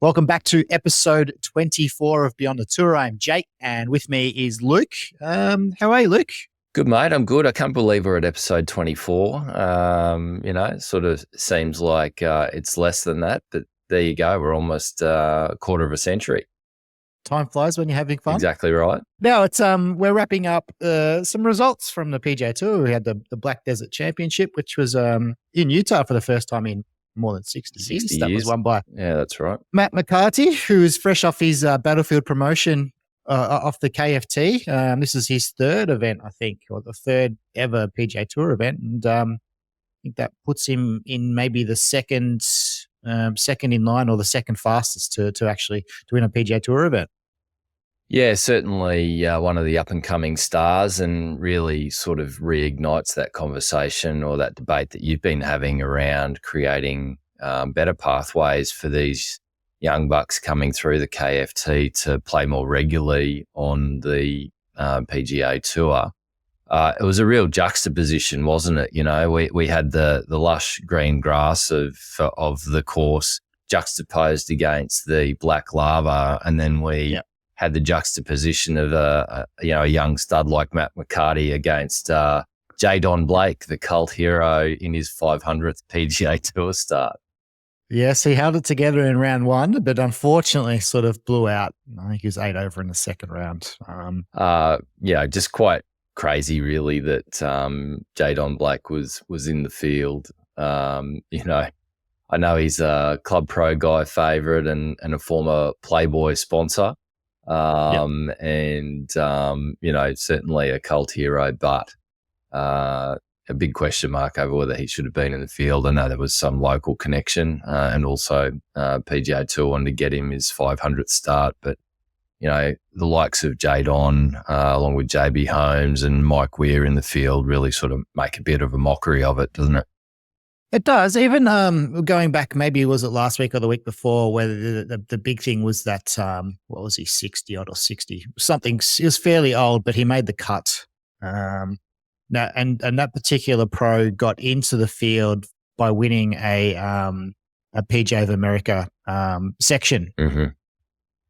Welcome back to episode 24 of Beyond the Tour. I'm Jake, and with me is Luke. How are you, Luke? Good, mate. I'm good. I can't believe we're at episode 24. It sort of seems like it's less than that, but there you go. We're almost a quarter of a century. Time flies when you're having fun. Exactly right. Now it's we're wrapping up some results from the PGA Tour. We had the Black Desert Championship, which was in Utah for the first time in more than 60 years. That was won by that's right. Matt McCarty, who is fresh off his Battlefield promotion off the KFT. This is his third event, I think, or the third ever PGA Tour event, and I think that puts him in maybe the second in line or the second fastest to win a PGA Tour event. Yeah, certainly one of the up-and-coming stars, and really sort of reignites that conversation or that debate that you've been having around creating better pathways for these young bucks coming through the KFT to play more regularly on the PGA Tour. It was a real juxtaposition, wasn't it? You know, we had the lush green grass of the course juxtaposed against the black lava, and then we had the juxtaposition of a young stud like Matt McCarty against Jaeger Blake, the cult hero, in his 500th PGA Tour start. Yes, he held it together in round one, but unfortunately sort of blew out. I think he was 8 over in the second round. Just quite crazy, really, that Jaeger Blake was in the field. I know he's a Club Pro Guy favourite and a former Playboy sponsor. Certainly a cult hero, but a big question mark over whether he should have been in the field. I know there was some local connection, and also PGA Tour wanted to get him his 500th start, but the likes of Jadon, along with JB Holmes and Mike Weir in the field, really sort of make a bit of a mockery of it, doesn't it? It does. Even going back, maybe was it last week or the week before, where the big thing was that, what was he, 60 odd or 60 something? He was fairly old, but he made the cut. And that particular pro got into the field by winning a PGA of America section. Mm-hmm.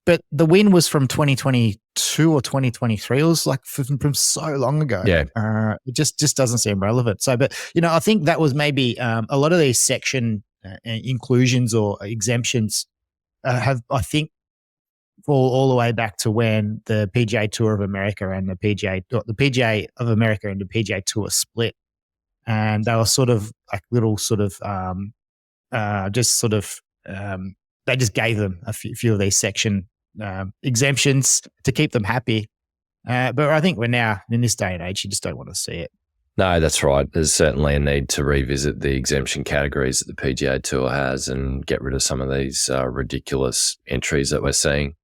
But the win was from 2022 or 2023. It was like from so long ago. Yeah. It just doesn't seem relevant. So, but, I think that was maybe a lot of these section inclusions or exemptions have, I think, fall all the way back to when the PGA Tour of America and the PGA of America and the PGA Tour split. And they were sort of like little sort of they just gave them a few of these section exemptions to keep them happy. But I think we're now, in this day and age, you just don't want to see it. No, that's right. There's certainly a need to revisit the exemption categories that the PGA Tour has and get rid of some of these ridiculous entries that we're seeing.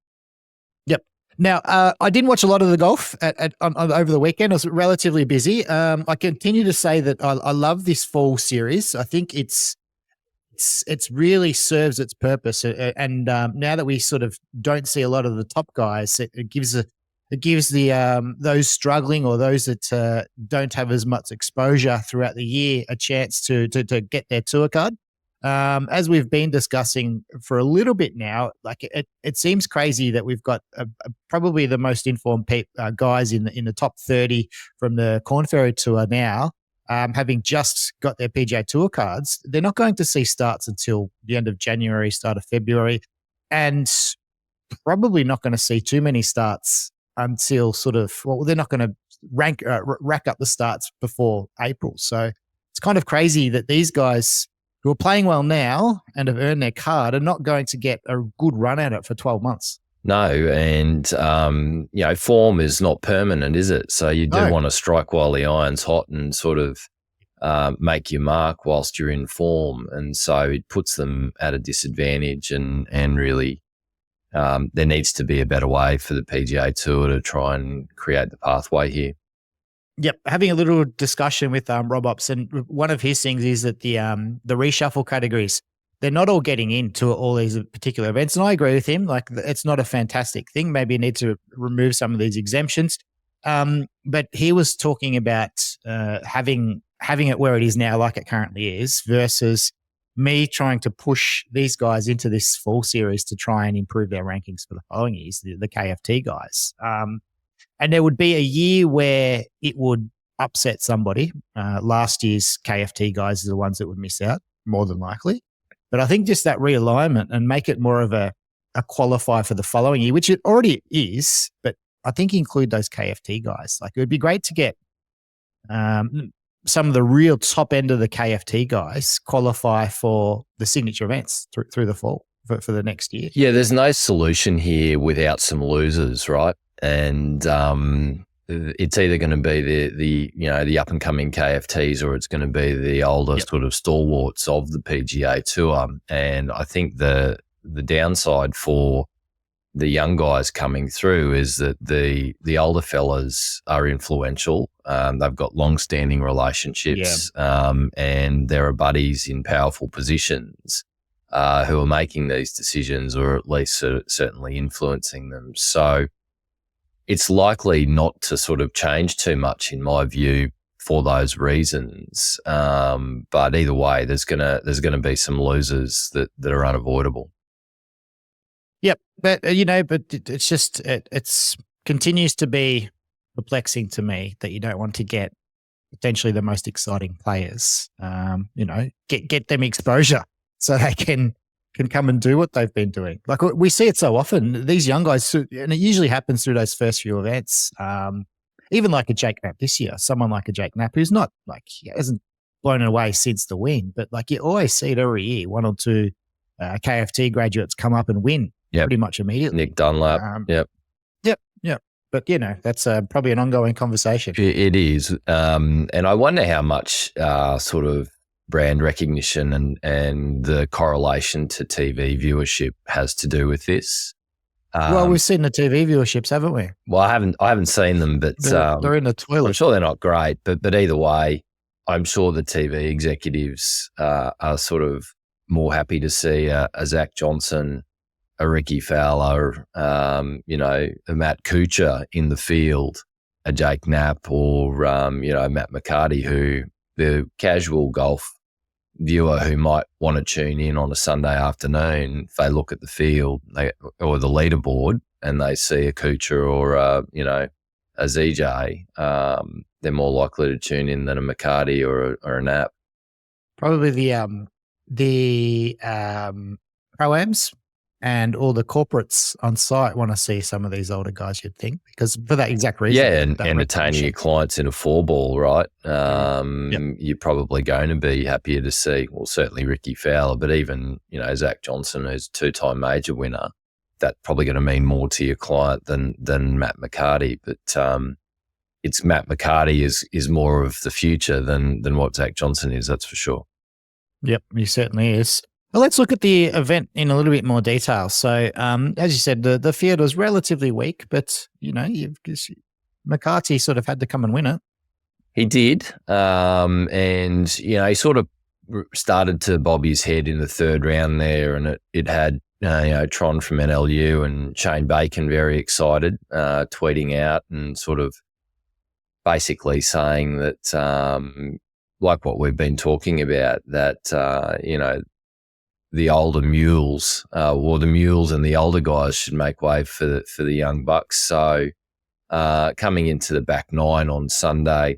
Yep. Now, I didn't watch a lot of the golf over the weekend. I was relatively busy. I continue to say that I love this fall series. I think it's really serves its purpose, and now that we sort of don't see a lot of the top guys, it gives the those struggling or those that don't have as much exposure throughout the year a chance to get their tour card. As we've been discussing for a little bit now, like it seems crazy that we've got probably the most informed guys in the top 30 from the Corn Ferry Tour now. Having just got their PGA Tour cards, they're not going to see starts until the end of January, start of February, and probably not going to see too many starts until they're not going to rack up the starts before April. So it's kind of crazy that these guys who are playing well now and have earned their card are not going to get a good run at it for 12 months. No, and form is not permanent, is it? So you do want to strike while the iron's hot and sort of make your mark whilst you're in form, and so it puts them at a disadvantage. And really, there needs to be a better way for the PGA Tour to try and create the pathway here. Yep, having a little discussion with Rob Ops, and one of his things is that the reshuffle categories, they're not all getting into all these particular events. And I agree with him. Like, it's not a fantastic thing. Maybe you need to remove some of these exemptions. But he was talking about having it where it is now, like it currently is, versus me trying to push these guys into this fall series to try and improve their rankings for the following years, the KFT guys. And there would be a year where it would upset somebody. Last year's KFT guys are the ones that would miss out, more than likely. But I think just that realignment and make it more of a qualifier for the following year, which it already is, but I think include those KFT guys. Like, it would be great to get some of the real top end of the KFT guys qualify for the signature events through the fall for the next year. Yeah, there's no solution here without some losers, right? And it's either going to be the up and coming KFTs, or it's going to be the older sort of stalwarts of the PGA Tour. And I think the downside for the young guys coming through is that the older fellas are influential. They've got long-standing relationships, and there are buddies in powerful positions who are making these decisions, or at least certainly influencing them. So it's likely not to sort of change too much, in my view, for those reasons. But either way, there's gonna be some losers that are unavoidable. Yep, but it's just it's continues to be perplexing to me that you don't want to get potentially the most exciting players. Get them exposure so they can come and do what they've been doing. Like, we see it so often, these young guys, and it usually happens through those first few events. Even like a Jake Knapp this year, someone like a Jake Knapp who's not like, he hasn't blown it away since the win, but like you always see it every year, one or two KFT graduates come up and win pretty much immediately. Nick Dunlap. Yep. But that's probably an ongoing conversation. It is, and I wonder how much sort of brand recognition and the correlation to TV viewership has to do with this. Well, we've seen the TV viewerships, haven't we? Well, I haven't seen them, but they're in the toilet. I'm sure they're not great, but either way, I'm sure the TV executives are sort of more happy to see a Zach Johnson, a Ricky Fowler, a Matt Kuchar in the field, a Jake Knapp, or Matt McCarty, who the casual golf viewer who might want to tune in on a Sunday afternoon, if they look at the field or the leaderboard and they see a Kuchar or a ZJ, they're more likely to tune in than a McCarty or a Knapp. Probably the pro-ams and all the corporates on site want to see some of these older guys, you'd think, because for that exact reason. Yeah, and entertaining your clients in a 4-ball, right? You're probably going to be happier to see, well, certainly Ricky Fowler, but even, Zach Johnson, who's a 2-time major winner, that's probably going to mean more to your client than Matt McCarty. But it's Matt McCarty is more of the future than what Zach Johnson is, that's for sure. Yep, he certainly is. Well, let's look at the event in a little bit more detail. So, as you said, the field was relatively weak, but, McCarty sort of had to come and win it. He did. And, he sort of started to bob his head in the third round there, and it had, Tron from NLU and Shane Bacon very excited, tweeting out and sort of basically saying that, like what we've been talking about, that, the older mules, or the mules and the older guys should make way for the young bucks. So coming into the back nine on Sunday,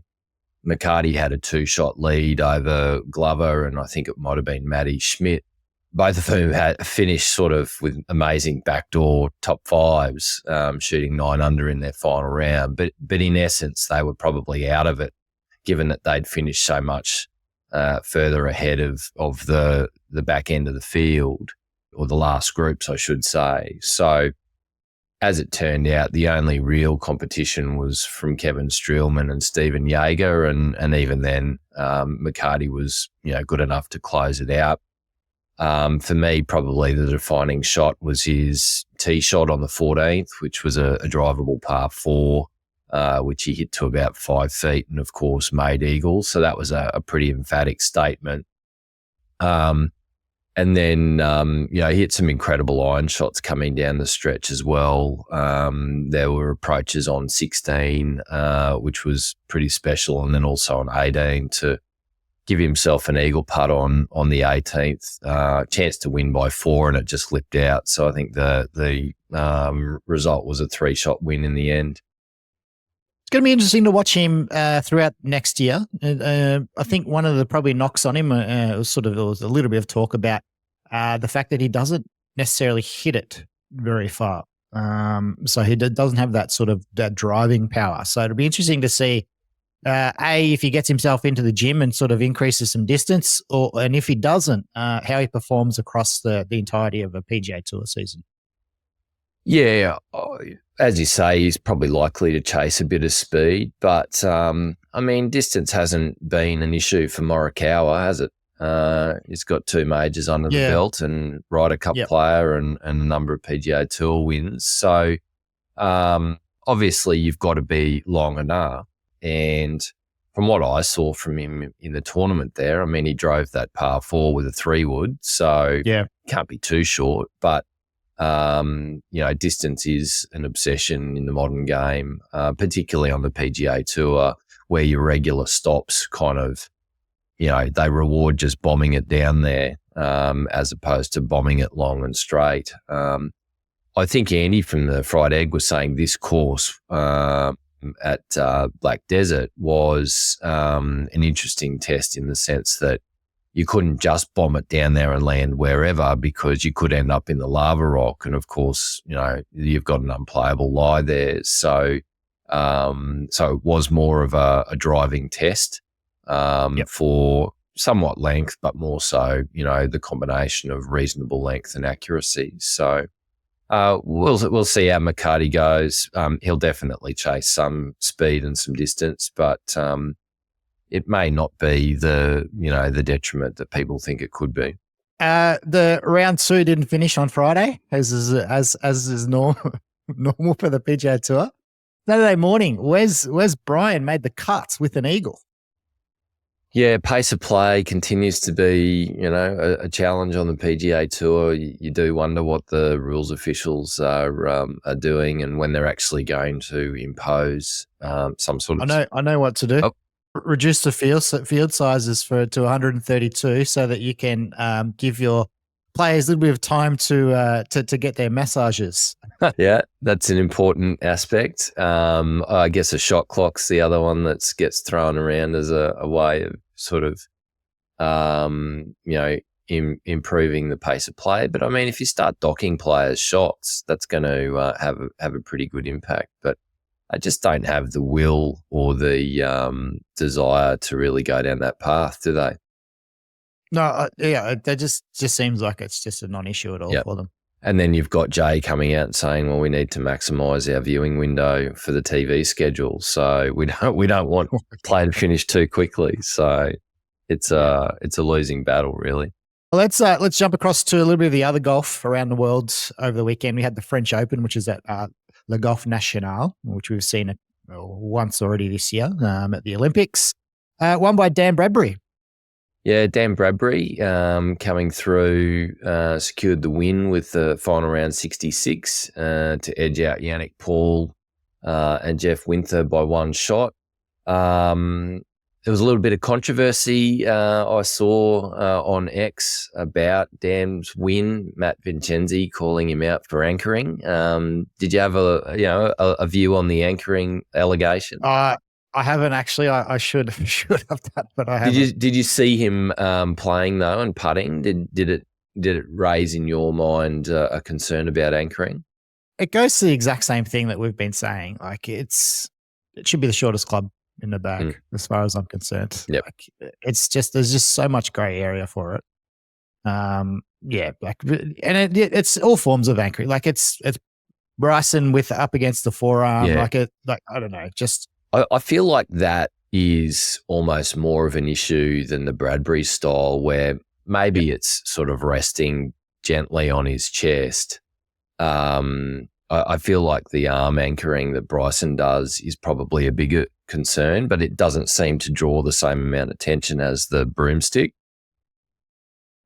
McCarty had a 2-shot lead over Glover, and I think it might have been Matty Schmidt. Both of whom had finished sort of with amazing backdoor top fives, shooting 9 under in their final round. But in essence, they were probably out of it, given that they'd finished so much further ahead of the back end of the field, or the last groups, I should say. So as it turned out, the only real competition was from Kevin Streelman and Stephen Jaeger, and even then, McCarty was good enough to close it out. For me, probably the defining shot was his tee shot on the 14th, which was a drivable par 4. Which he hit to about 5 feet and, of course, made eagle. So that was a pretty emphatic statement. And then, he hit some incredible iron shots coming down the stretch as well. There were approaches on 16, which was pretty special, and then also on 18 to give himself an eagle putt on the 18th, chance to win by 4, and it just slipped out. So I think the result was a 3-shot win in the end. It's going to be interesting to watch him throughout next year. I think one of the probably knocks on him there was a little bit of talk about the fact that he doesn't necessarily hit it very far. So he doesn't have that driving power. So it'll be interesting to see if he gets himself into the gym and sort of increases some distance, and if he doesn't, how he performs across the entirety of a PGA Tour season. Yeah, as you say, he's probably likely to chase a bit of speed, but distance hasn't been an issue for Morikawa, has it? He's got 2 majors under the belt and Ryder Cup player and a number of PGA Tour wins. So obviously you've got to be long enough. And from what I saw from him in the tournament there, he drove that par 4 with a 3-wood, so can't be too short. But distance is an obsession in the modern game, particularly on the PGA Tour, where your regular stops kind of, they reward just bombing it down there as opposed to bombing it long and straight. I think Andy from the Fried Egg was saying this course at Black Desert was an interesting test in the sense that you couldn't just bomb it down there and land wherever, because you could end up in the lava rock. And of course, you've got an unplayable lie there. So it was more of a driving test for somewhat length, but more so, the combination of reasonable length and accuracy. So we'll see how McCarty goes. He'll definitely chase some speed and some distance, but it may not be the detriment that people think it could be. The round 2 didn't finish on Friday, as is normal for the PGA Tour. Saturday morning, Wes Bryan made the cut with an eagle. Yeah, pace of play continues to be, a challenge on the PGA Tour. You do wonder what the rules officials are doing and when they're actually going to impose some sort of. I know what to do. Oh. Reduce the field sizes to 132 so that you can give your players a little bit of time to get their massages. Yeah, that's an important aspect. I guess a shot clock's the other one that gets thrown around as a way of sort of, improving the pace of play. But if you start docking players' shots, that's going to have a pretty good impact. But I just don't have the will or the desire to really go down that path, do they? No, that just seems like it's just a non-issue at all for them. And then you've got Jay coming out and saying, well, we need to maximise our viewing window for the TV schedule. So we don't want play to finish too quickly. So it's a losing battle, really. Well, let's jump across to a little bit of the other golf around the world over the weekend. We had the French Open, which is at Le Golf National, which we've seen once already this year at the Olympics, won by Dan Bradbury. Yeah, Dan Bradbury coming through, secured the win with the final round 66 to edge out Yannick Paul and Jeff Winther by 1 shot. There was a little bit of controversy I saw on X about Dan's win, Matt Vincenzi calling him out for anchoring. Did you have a view on the anchoring allegation? I haven't actually. I should have that, but I haven't. Did you see him playing though and putting? Did it raise in your mind a concern about anchoring? It goes to the exact same thing that we've been saying. Like it should be the shortest club in the bag, as far as I'm concerned. Yep. Like, there's just so much grey area for it. And it's all forms of anchoring. Like it's Bryson with up against the forearm. Yeah. I don't know, just. I feel like that is almost more of an issue than the Bradbury style, where maybe it's sort of resting gently on his chest. I feel like the arm anchoring that Bryson does is probably a bigger concern, but it doesn't seem to draw the same amount of attention as the broomstick.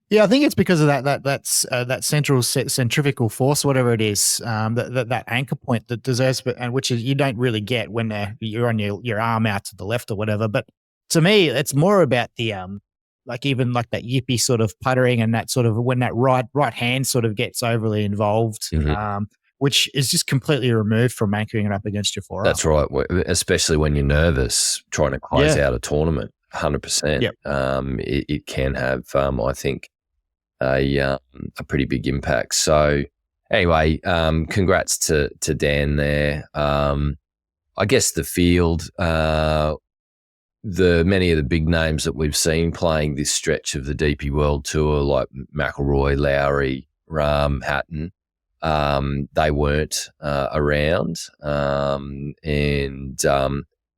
Yeah, I think it's because of that central centrifugal force, whatever it is, that anchor point that deserves, and which is you don't really get when you're on your arm out to the left or whatever. But to me, it's more about the like even like that yippy sort of puttering and that sort of when that right hand sort of gets overly involved, which is just completely removed from anchoring it up against your forearm. That's right, especially when you're nervous trying to close out a tournament. 100%. Yep. It can have, I think, a pretty big impact. So anyway, congrats to Dan there. I guess the field, many of the big names that we've seen playing this stretch of the DP World Tour, like McIlroy, Lowry, Rahm, Hatton, they weren't around,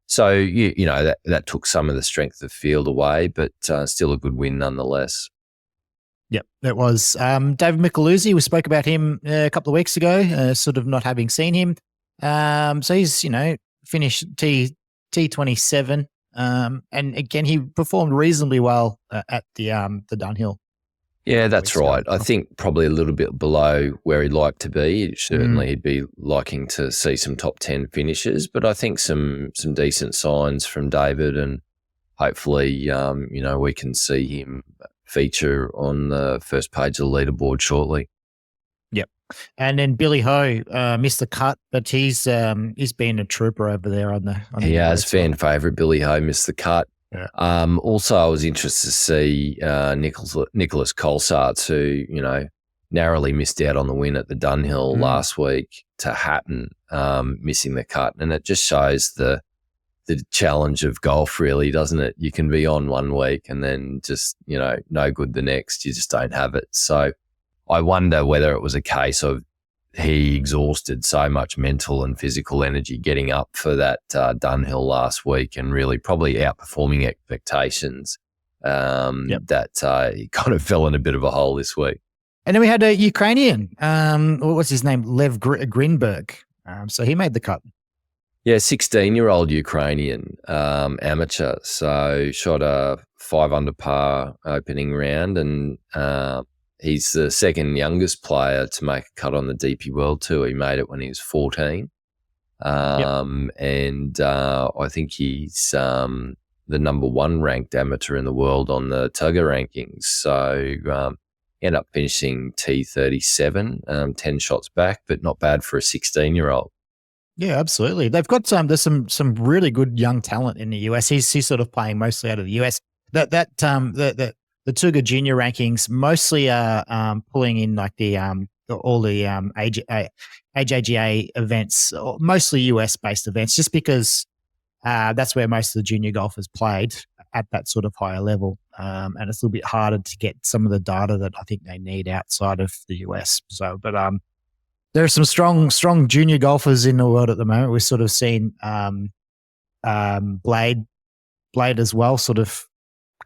so you know that took some of the strength of the field away, but still a good win nonetheless. Yep, it was. David Micheluzzi, we spoke about him a couple of weeks ago, sort of not having seen him. So he's, finished T27. And again, he performed reasonably well at the Dunhill. Yeah, that's right. I think probably a little bit below where he'd like to be. Certainly he'd be liking to see some top 10 finishes, but I think some decent signs from David, and hopefully, we can see him feature on the first page of the leaderboard shortly. Yep. And then Billy Ho missed the cut, but he's been a trooper over there on the he has fan favourite. Billy Ho missed the cut. Yeah. Also, I was interested to see Nicholas Colsaerts, who narrowly missed out on the win at the Dunhill last week, to Hatton missing the cut, and it just shows the challenge of golf, really, doesn't it? You can be on one week and then just no good the next. You just don't have it. So I wonder whether it was a case of he exhausted so much mental and physical energy getting up for that Dunhill last week and really probably outperforming expectations, that he kind of fell in a bit of a hole this week. And then we had a Ukrainian, what's his name? Lev Grinberg. So he made the cut. Yeah, 16-year-old Ukrainian amateur. So shot a 5 under par opening round, and he's the second youngest player to make a cut on the DP World Tour. He made it when he was 14. And I think he's the number 1 ranked amateur in the world on the Tugger rankings. So ended up finishing T37, 10 shots back, but not bad for a 16-year-old. Yeah, absolutely. They've got there's some really good young talent in the US. He's sort of playing mostly out of the US. The Tuga Junior rankings mostly are pulling in like all the AJGA events, mostly US based events, just because that's where most of the junior golfers played at that sort of higher level, and it's a little bit harder to get some of the data that I think they need outside of the US. So, but there are some strong junior golfers in the world at the moment. We've sort of seen Blade as well, sort of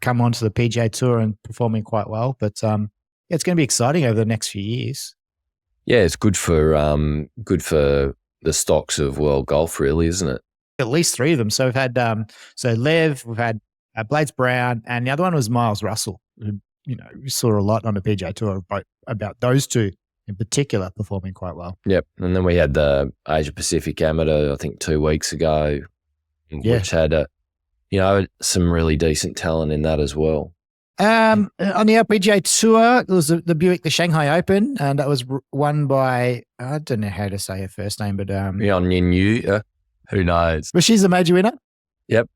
come onto the PGA Tour and performing quite well. But it's going to be exciting over the next few years. Yeah, it's good for the stocks of world golf, really, isn't it? At least 3 of them. So we've had Lev, we've had Blades Brown, and the other one was Miles Russell. Who, we saw a lot on the PGA Tour about those two in particular performing quite well. Yep. And then we had the Asia Pacific Amateur, I think 2 weeks ago, which had some really decent talent in that as well. On the LPGA Tour, there was the Shanghai Open, and that was won by, I don't know how to say her first name, but Yeon Yin Yu, who knows? But she's the major winner. Yep.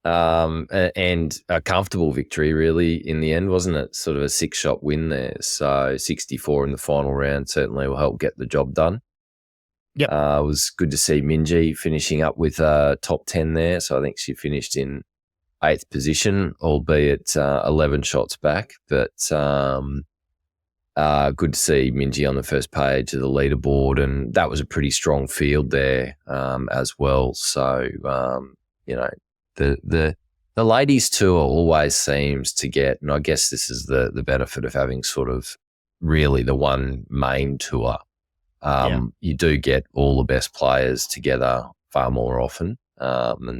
And a comfortable victory, really, in the end, wasn't it? Sort of a 6-shot win there. So 64 in the final round certainly will help get the job done. Yep. It was good to see Minjee finishing up with top 10 there. So I think she finished in 8th position, albeit 11 shots back. But good to see Minjee on the first page of the leaderboard. And that was a pretty strong field there as well. So, the ladies tour always seems to get, and I guess this is the benefit of having sort of really the one main tour. You do get all the best players together far more often.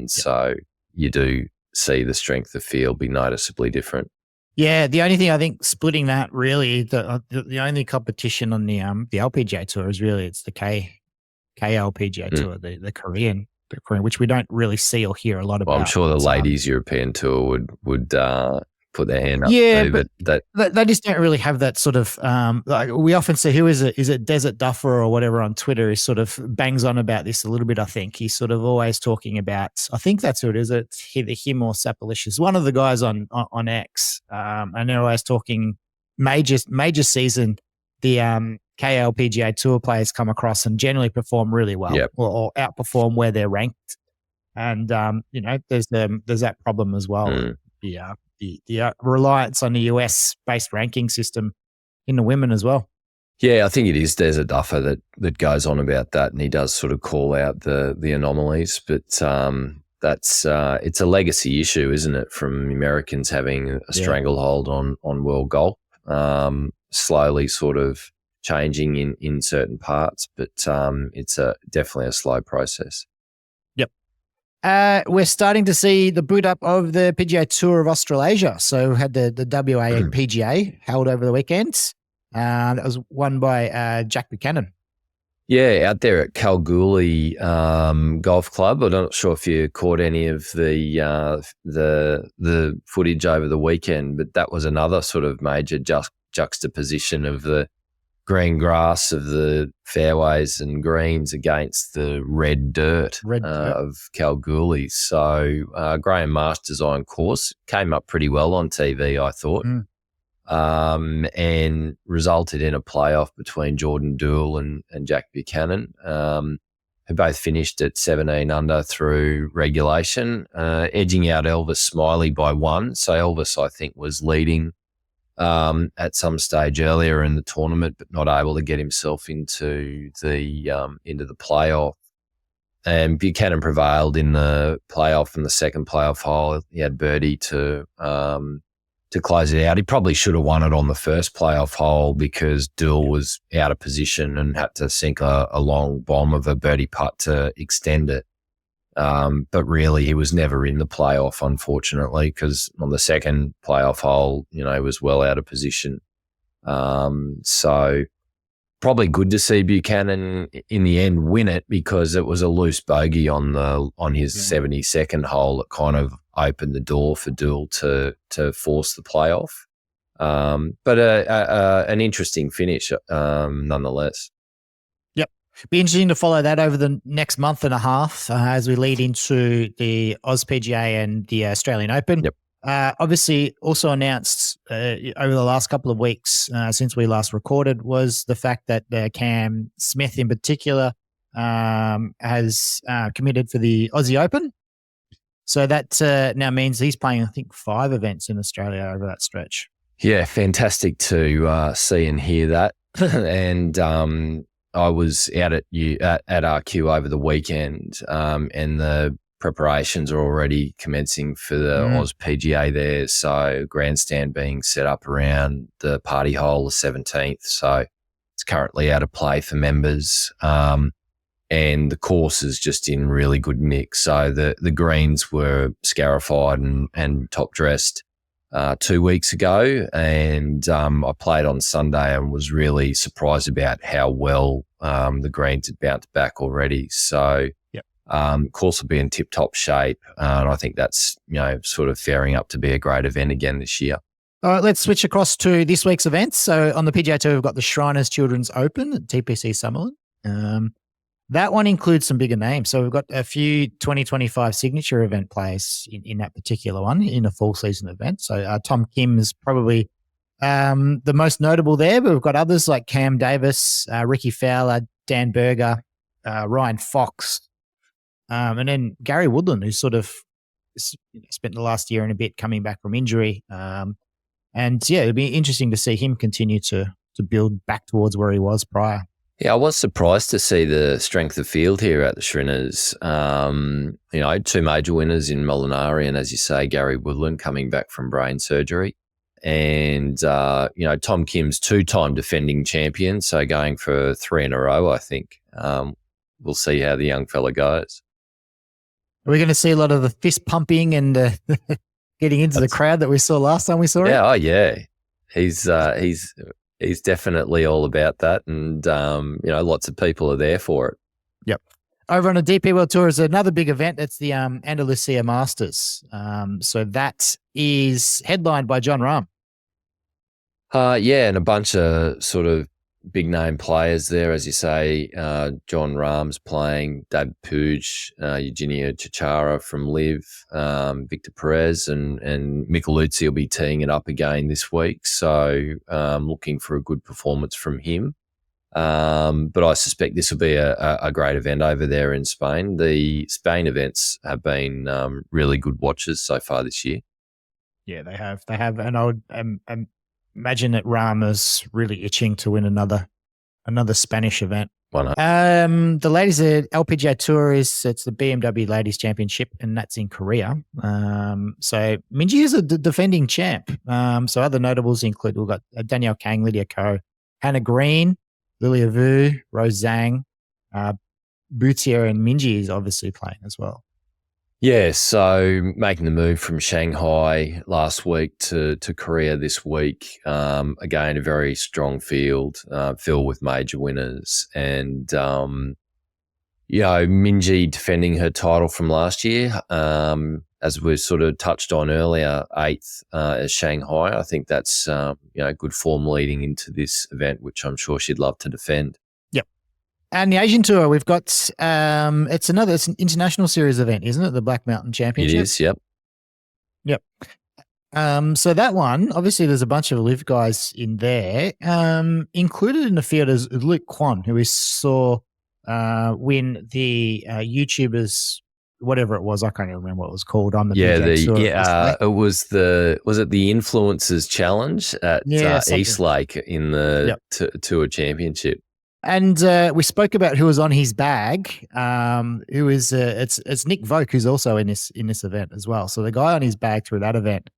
So you do see the strength of field be noticeably different. Yeah, the only thing I think splitting that really, the only competition on the LPGA Tour is really it's the KLPGA Tour, the Korean, which we don't really see or hear a lot about. Well, I'm sure the ladies European Tour would put their hand up Yeah, too. but they just don't really have that sort of like we often say, who is it? Is it Desert Duffer or whatever on Twitter? He sort of bangs on about this a little bit. I think he's sort of always talking about. I think that's who it is. It's either him or Sapalicious, one of the guys on X, and they're always talking major season. The KL PGA Tour players come across and generally perform really well, or outperform where they're ranked. And there's that problem as well. The reliance on the US based ranking system in the women as well. Yeah, I think it is Desert Duffer that goes on about that, and he does sort of call out the anomalies. But that's it's a legacy issue, isn't it, from Americans having a stranglehold on world golf, slowly sort of changing in certain parts, but it's definitely a slow process. We're starting to see the boot up of the PGA Tour of Australasia. So we had the WA PGA held over the weekend. That was won by Jack Buchanan. Yeah, out there at Kalgoorlie Golf Club. I'm not sure if you caught any of the footage over the weekend, but that was another sort of major juxtaposition of the green grass of the fairways and greens against the red dirt of Kalgoorlie. So Graham Marsh design course came up pretty well on TV, I thought, and resulted in a playoff between Jordan Doole and Jack Buchanan, who both finished at 17 under through regulation, edging out Elvis Smiley by 1. So Elvis, I think, was leading at some stage earlier in the tournament, but not able to get himself into the playoff. And Buchanan prevailed in the playoff, in the second playoff hole. He had birdie to close it out. He probably should have won it on the first playoff hole because Doole was out of position and had to sink a long bomb of a birdie putt to extend it. But really, he was never in the playoff, unfortunately, because on the second playoff hole, he was well out of position. So probably good to see Buchanan in the end win it because it was a loose bogey on his 72nd hole that kind of opened the door for Doole to force the playoff. But an interesting finish nonetheless. Be interesting to follow that over the next month and a half as we lead into the PGA and the Australian Open. Obviously, also announced over the last couple of weeks since we last recorded was the fact that Cam Smith in particular has committed for the Aussie Open. So that now means he's playing, I think, 5 events in Australia over that stretch. Yeah, fantastic to see and hear that. And I was out at RQ over the weekend, and the preparations are already commencing for the Oz PGA there. So grandstand being set up around the party hole, the 17th. So it's currently out of play for members, and the course is just in really good nick. So the greens were scarified and top dressed 2 weeks ago, and I played on Sunday and was really surprised about how well the greens had bounced back already. So course will be in tip-top shape, and I think that's sort of faring up to be a great event again this year. All right, let's switch across to this week's events. So on the PGA Tour, we've got the Shrinners Children's Open at TPC Summerlin. That one includes some bigger names. So we've got a few 2025 signature event players in that particular one, in a full season event. So Tom Kim is probably the most notable there, but we've got others like Cam Davis, Ricky Fowler, Dan Berger, Ryan Fox, and then Gary Woodland, who sort of spent the last year and a bit coming back from injury. And yeah, it'd be interesting to see him continue to build back towards where he was prior. Yeah, I was surprised to see the strength of field here at the Shrinners. 2 major winners in Molinari and, as you say, Gary Woodland coming back from brain surgery. And, Tom Kim's 2-time defending champion, so going for 3 in a row, I think. We'll see how the young fella goes. Are we going to see a lot of the fist pumping and getting into the crowd that we saw last time we saw him? Yeah. He's definitely all about that, and lots of people are there for it. Yep. over on the DP World Tour is another big event. It's the Andalusia Masters. So that is headlined by Jon Rahm. Yeah, and a bunch of sort of big name players there, as you say. Jon Rahm's playing, David Puig, Eugenio Chichara from LIV, Victor Perez, and Micheluzzi will be teeing it up again this week. So looking for a good performance from him. But I suspect this will be a great event over there in Spain. The Spain events have been really good watches so far this year. Yeah, they have. And I would imagine that Rahm is really itching to win another Spanish event. Why not? The ladies at LPGA Tour it's the BMW Ladies Championship, and that's in Korea. So Minjee is a defending champ. So other notables include, we've got Danielle Kang, Lydia Ko, Hannah Green, Lilia Vu, Rose Zhang, Boutier, and Minjee is obviously playing as well. Yeah, so making the move from Shanghai last week to Korea this week. Again, a very strong field, filled with major winners. And, Minjee defending her title from last year, as we sort of touched on earlier, 8th at Shanghai. I think that's, good form leading into this event, which I'm sure she'd love to defend. And the Asian Tour, we've got it's an international series event, isn't it? The Black Mountain Championship. It is, yep. So that one, obviously, there's a bunch of LIV guys in there. Included in the field is Luke Kwon, who we saw win the YouTubers, whatever it was. I can't even remember what it was called on the PGA Tour. Was it the Influencers Challenge at Eastlake in the Tour Championship? And we spoke about who was on his bag. Who is it's Nick Voke, who's also in this event as well. So the guy on his bag through that event,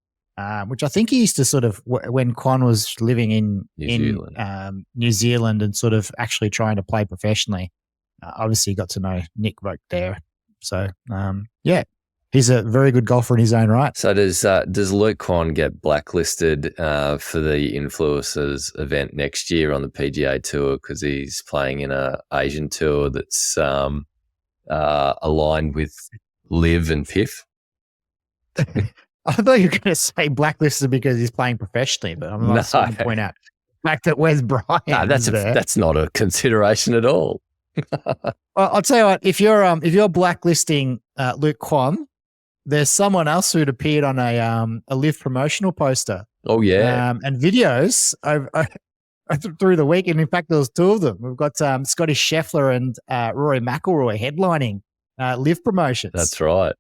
which I think he used to sort of when Kwon was living in New Zealand and sort of actually trying to play professionally. Obviously, got to know Nick Voke there. So he's a very good golfer in his own right. So does Luke Kwon get blacklisted for the Influencers event next year on the PGA Tour because he's playing in a Asian tour that's aligned with LIV and PIF? I thought you were going to say blacklisted because he's playing professionally, but I'm not going to point out the fact that Wes Bryant that's not a consideration at all. Well, I'll tell you what, if you're blacklisting Luke Kwon, there's someone else who'd appeared on a LIV promotional poster. Oh yeah, and videos through the week, and in fact, there was two of them. We've got Scotty Scheffler and Rory McIlroy headlining LIV promotions. That's right.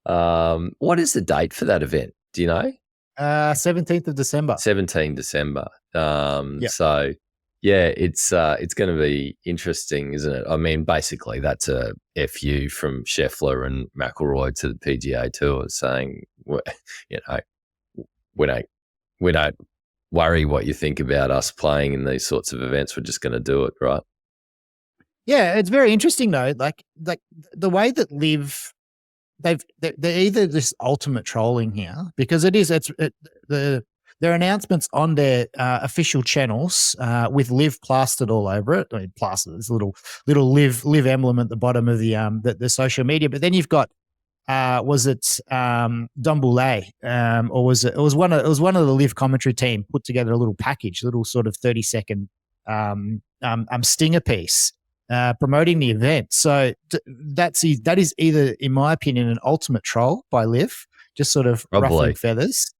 What is the date for that event? Do you know? 17th of December. 17 December. So yeah, it's going to be interesting, isn't it? I mean, basically, that's a FU from Scheffler and McIlroy to the PGA Tour saying, we don't worry what you think about us playing in these sorts of events. We're just going to do it, right? Yeah, it's very interesting though. Like the way that LIV, they're either this ultimate trolling here because their announcements on their official channels with LIV plastered all over it. I mean, plastered. There's a little LIV emblem at the bottom of the social media. But then you've got was it Don Boulay or was it was one of the LIV commentary team put together a little package, little sort of 30-second stinger piece promoting the event. So that is either, in my opinion, an ultimate troll by LIV, just sort of ruffling feathers.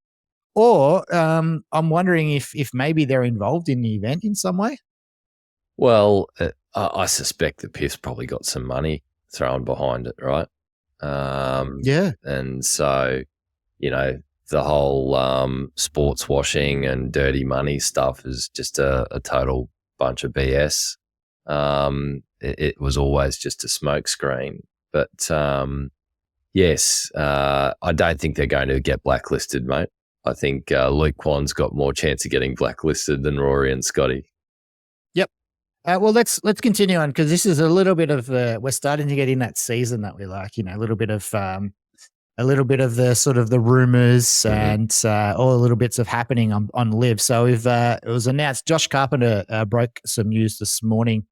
Or I'm wondering if maybe they're involved in the event in some way. Well, I suspect the PIF's probably got some money thrown behind it, right? And so, the whole sports washing and dirty money stuff is just a total bunch of BS. It was always just a smokescreen. But, yes, I don't think they're going to get blacklisted, mate. I think Luke Kwon's got more chance of getting blacklisted than Rory and Scotty. Yep. Well, let's continue on because this is a little bit of we're starting to get in that season that we like. A little bit of the sort of the rumors and all the little bits of happening on LIV. So it was announced. Josh Carpenter broke some news this morning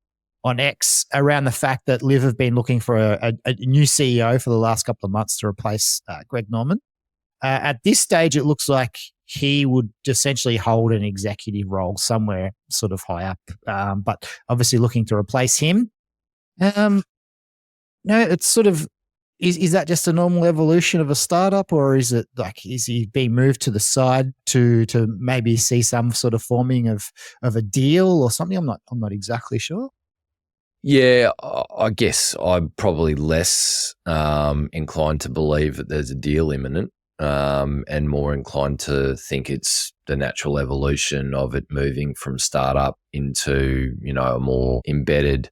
on X around the fact that LIV have been looking for a new CEO for the last couple of months to replace Greg Norman. At this stage, it looks like he would essentially hold an executive role somewhere sort of high up, but obviously looking to replace him. No, it's sort of, is that just a normal evolution of a startup, or is it like, is he being moved to the side to maybe see some sort of forming of a deal or something? I'm not exactly sure. Yeah, I guess I'm probably less inclined to believe that there's a deal imminent, and more inclined to think it's the natural evolution of it moving from startup into, a more embedded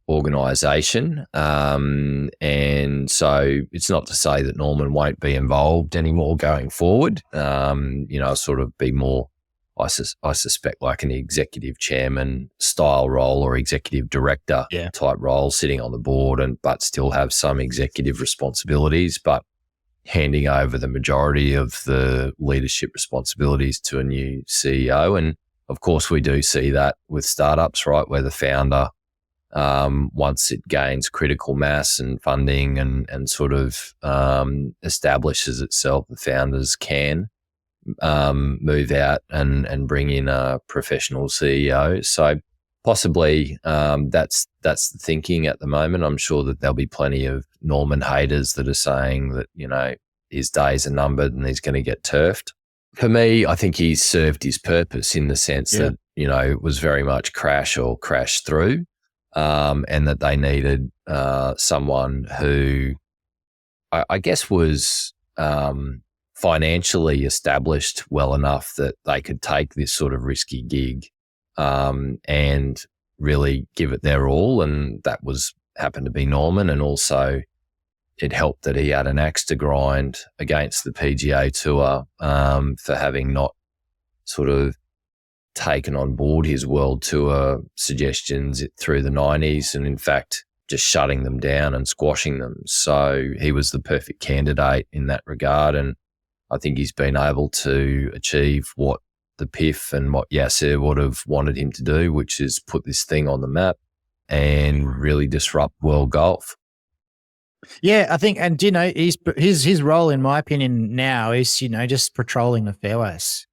organisation. And so it's not to say that Norman won't be involved anymore going forward, sort of be more, I suspect, like an executive chairman style role or executive director type role, sitting on the board but still have some executive responsibilities, but handing over the majority of the leadership responsibilities to a new CEO. And of course, we do see that with startups, right, where the founder, once it gains critical mass and funding and sort of establishes itself, the founders can move out and bring in a professional CEO. So possibly that's the thinking at the moment. I'm sure that there'll be plenty of Norman haters that are saying that, his days are numbered and he's going to get turfed. For me, I think he's served his purpose in the sense that, it was very much crash or crash through, and that they needed someone who I guess was financially established well enough that they could take this sort of risky gig and really give it their all. And that happened to be Norman. And also it helped that he had an axe to grind against the PGA Tour for having not sort of taken on board his world tour suggestions through the 90s, and in fact just shutting them down and squashing them. So he was the perfect candidate in that regard, and I think he's been able to achieve what the PIF and what Yasser would have wanted him to do, which is put this thing on the map and really disrupt world golf. Yeah, I think, and his role, in my opinion, now is just patrolling the fairways.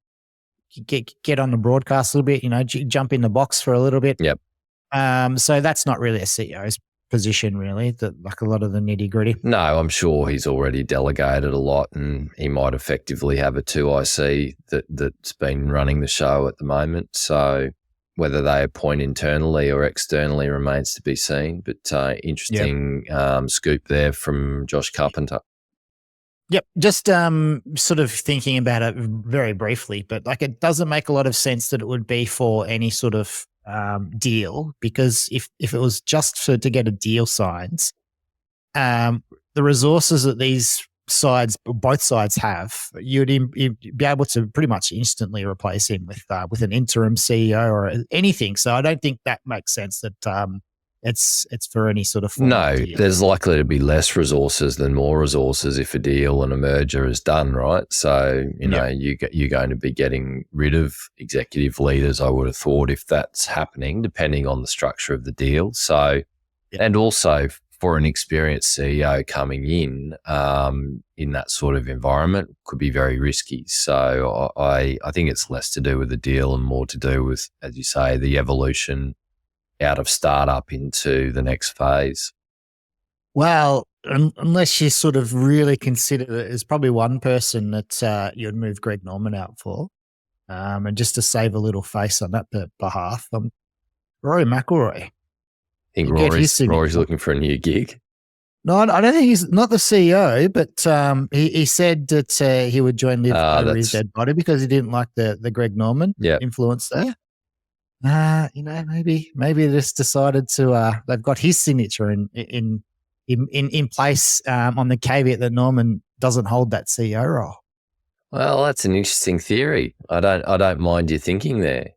Get on the broadcast a little bit, jump in the box for a little bit. Yep. So that's not really a CEO's position, really, like a lot of the nitty gritty. No, I'm sure he's already delegated a lot, and he might effectively have a 2IC that's been running the show at the moment. So whether they appoint internally or externally remains to be seen. But interesting scoop there from Josh Carpenter. Yep. Just sort of thinking about it very briefly, but like it doesn't make a lot of sense that it would be for any sort of deal, because if it was just to get a deal signed, the resources that both sides have, you'd be able to pretty much instantly replace him with an interim CEO or anything. So I don't think that makes sense that it's for any sort of no deal. There's likely to be less resources than more resources if a deal and a merger is done, right? So you're going to be getting rid of executive leaders, I would have thought, if that's happening, depending on the structure of the deal. So and also for an experienced CEO coming in that sort of environment could be very risky. So I think it's less to do with the deal and more to do with, as you say, the evolution out of startup into the next phase. Well, unless you sort of really consider it, there's probably one person that you'd move Greg Norman out for, and just to save a little face on that behalf, Rory McIlroy. I think Rory's looking for a new gig. No, I don't think he's not the CEO, but he said that he would join LIV over his dead body because he didn't like the Greg Norman influence there. Maybe they just decided to. They've got his signature in place on the caveat that Norman doesn't hold that CEO role. Well, that's an interesting theory. I don't mind your thinking there.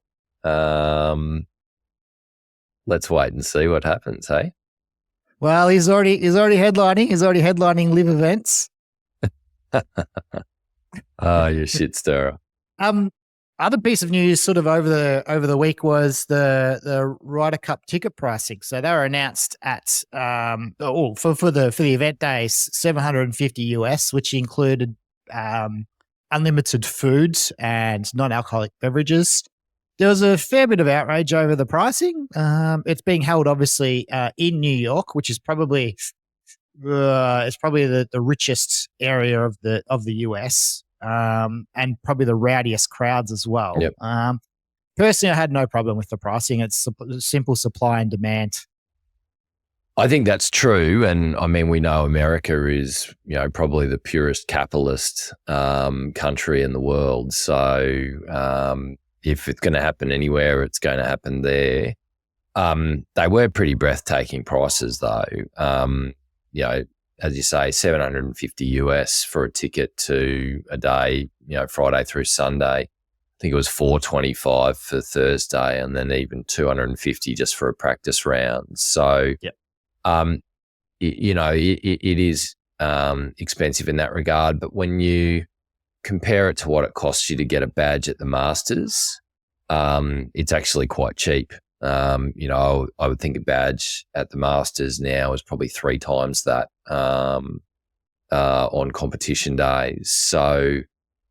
Let's wait and see what happens, hey? Well, he's already headlining. He's already headlining LIV events. Oh, you shit stirrer. other piece of news sort of over the week was the Ryder Cup ticket pricing. So they were announced at for the event days, $750 US, which included unlimited food and non-alcoholic beverages. There was a fair bit of outrage over the pricing. It's being held obviously in New York, which is probably the richest area of the US. And probably the rowdiest crowds as well. Yep. Personally, I had no problem with the pricing. It's simple supply and demand. I think that's true. And I mean, we know America is, probably the purest capitalist country in the world. So if it's going to happen anywhere, it's going to happen there. They were pretty breathtaking prices though. As you say, $750 US for a ticket to a day, Friday through Sunday. I think it was $425 for Thursday, and then even $250 just for a practice round. So, yep. It is expensive in that regard. But when you compare it to what it costs you to get a badge at the Masters, it's actually quite cheap. I would think a badge at the Masters now is probably 3 times that on competition days. So,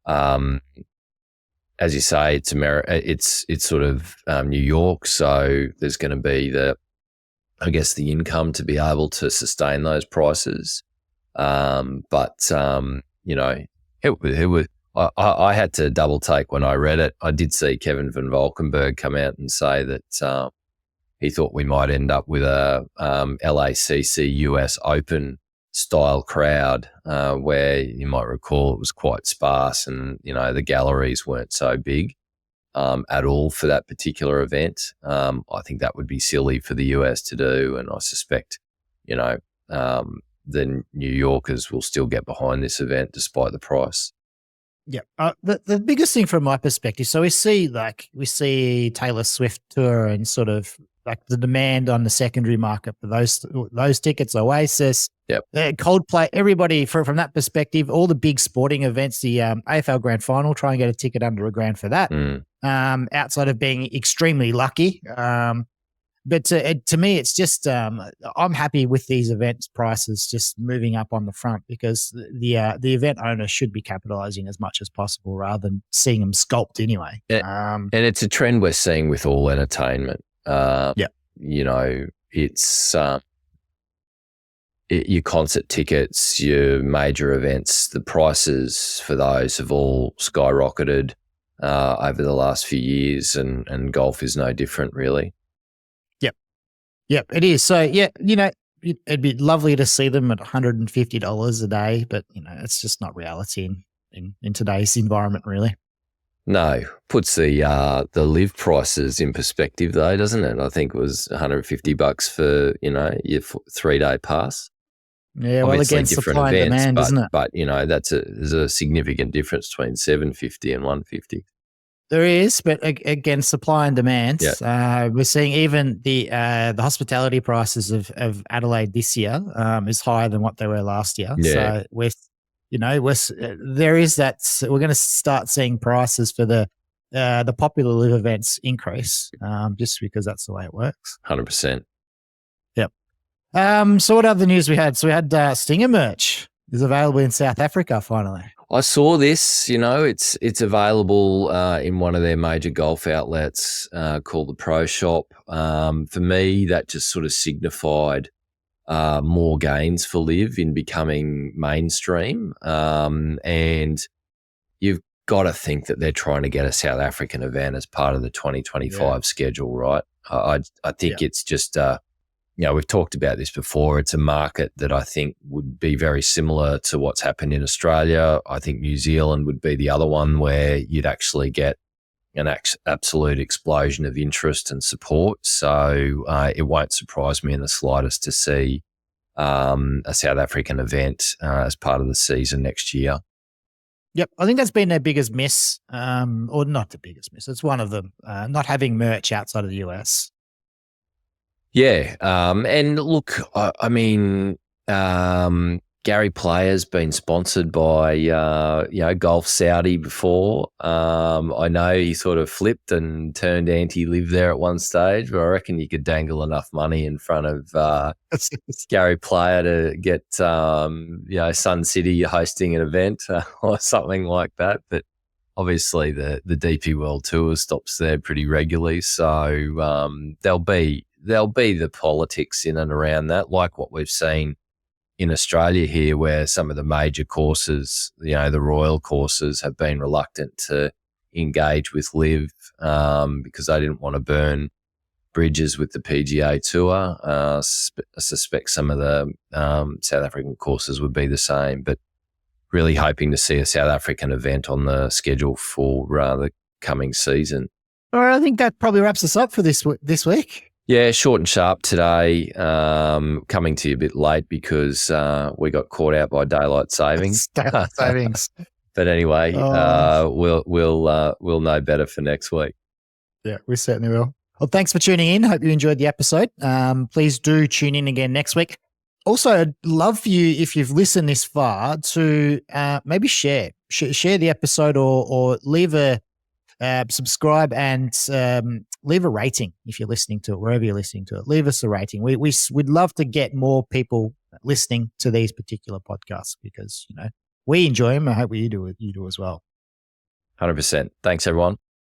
as you say, it's it's sort of New York. So there's going to be the income to be able to sustain those prices. It was. I had to double take when I read it. I did see Kevin van Valkenburg come out and say that he thought we might end up with a LACC US Open style crowd where you might recall it was quite sparse and, the galleries weren't so big at all for that particular event. I think that would be silly for the US to do, and I suspect, the New Yorkers will still get behind this event despite the price. Yeah. The biggest thing from my perspective, so we see Taylor Swift tour and sort of like the demand on the secondary market for those tickets, Oasis, Coldplay, everybody from that perspective, all the big sporting events, the AFL Grand Final, try and get a ticket under $1,000 for that. Outside of being extremely lucky. But to me, it's just I'm happy with these events prices just moving up on the front, because the event owner should be capitalizing as much as possible rather than seeing them sculpt anyway. And it's a trend we're seeing with all entertainment. It's your concert tickets, your major events, the prices for those have all skyrocketed over the last few years, and golf is no different, really. Yep, it is. So, it'd be lovely to see them at $150 a day, but, it's just not reality in today's environment, really. No, puts the LIV prices in perspective, though, doesn't it? I think it was $150 for, your 3-day pass. Yeah, well, obviously again, supply and demand, isn't it? But, there's a significant difference between $750 and $150. There is, but again, supply and demand. Yeah. We're seeing even the hospitality prices of Adelaide this year is higher than what they were last year. Yeah. So there is that. We're going to start seeing prices for the popular LIV events increase, just because that's the way it works. 100%. Yep. So what other news we had? So we had Stinger merch is available in South Africa finally. I saw this, it's available in one of their major golf outlets called the Pro Shop. For me, that just sort of signified more gains for LIV in becoming mainstream. And you've got to think that they're trying to get a South African event as part of the 2025 schedule, right? I think it's just we've talked about this before. It's a market that I think would be very similar to what's happened in Australia. I think New Zealand would be the other one where you'd actually get an absolute explosion of interest and support. So it won't surprise me in the slightest to see a South African event as part of the season next year. Yep, I think that's been their biggest miss, or not the biggest miss. It's one of them, not having merch outside of the US. Yeah. And look, I mean, Gary Player's been sponsored by, Golf Saudi before. I know he sort of flipped and turned anti-live there at one stage, but I reckon you could dangle enough money in front of Gary Player to get, Sun City hosting an event or something like that. But obviously the DP World Tour stops there pretty regularly. So there'll be the politics in and around that, like what we've seen in Australia here, where some of the major courses, the Royal courses, have been reluctant to engage with LIV because they didn't want to burn bridges with the PGA Tour. I suspect some of the South African courses would be the same, but really hoping to see a South African event on the schedule for the coming season. All right, I think that probably wraps us up for this week. Yeah, short and sharp today. Coming to you a bit late because we got caught out by daylight savings. Daylight savings. But anyway, we'll know better for next week. Yeah, we certainly will. Well, thanks for tuning in. Hope you enjoyed the episode. Please do tune in again next week. Also, I'd love for you, if you've listened this far, to maybe share the episode or leave a subscribe and leave a rating if you're listening to it, wherever you're listening to it. Leave us a rating. We'd love to get more people listening to these particular podcasts because we enjoy them. I hope you do as well. 100%. Thanks, everyone.